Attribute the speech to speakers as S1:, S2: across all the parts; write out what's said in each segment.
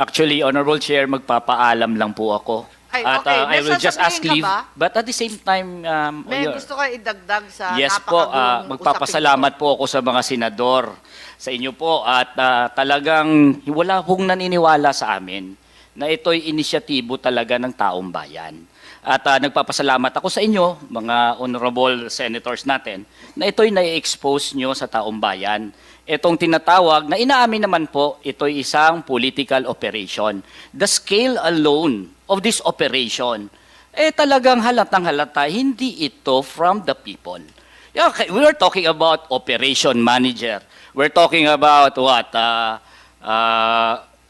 S1: Actually, Honorable Chair, magpapaalam lang po ako.
S2: Ay,
S1: At
S2: okay.
S1: I will just ask
S2: Nasasabihin
S1: leave.
S2: ka ba?
S1: But at the same time,
S2: May
S1: Your-
S2: gusto ka idagdag sa
S1: yes po,
S2: napakagulong
S1: magpapasalamat
S2: usapin
S1: po ako sa mga senador, sa inyo po. At talagang wala pong naniniwala sa amin na ito'y inisyatibo talaga ng taong bayan. At nagpapasalamat ako sa inyo, mga honorable senators natin, na ito'y na-expose nyo sa taong bayan. Itong tinatawag na inaamin naman po, ito'y isang political operation. The scale alone of this operation, talagang halatang halata, hindi ito from the people. Yeah, okay, we are talking about operation manager. We're talking about what?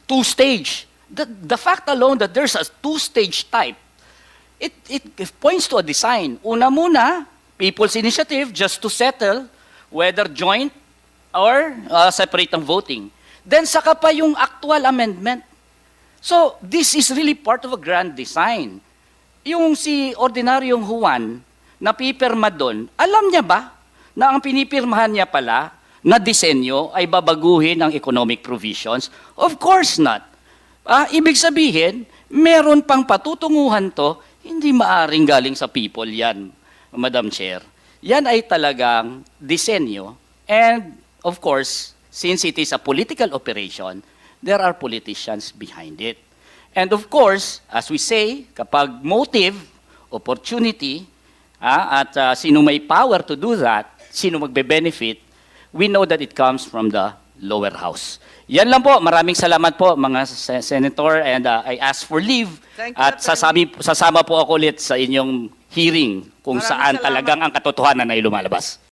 S1: Two-stage. The fact alone that there's a two-stage type, it points to a design. Una muna, people's initiative just to settle whether joint or separate ang voting. Then saka pa yung actual amendment. So this is really part of a grand design. Yung si Ordinaryong Juan na pipirma doon, alam niya ba na ang pinipirmahan niya pala na disenyo ay babaguhin ang economic provisions? Of course not. Ibig sabihin, meron pang patutunguhan to, hindi maaring galing sa people yan, Madam Chair. Yan ay talagang disenyo. And of course, since it is a political operation, there are politicians behind it. And of course, as we say, kapag motive, opportunity, at sino may power to do that, sino magbe-benefit, we know that it comes from the lower house. Yan lang po. Maraming salamat po, mga senator, and I ask for leave.
S2: Thank you,
S1: At sasama po ako ulit sa inyong hearing kung
S2: Maraming
S1: saan
S2: salamat.
S1: talagang ang katotohanan ay lumalabas.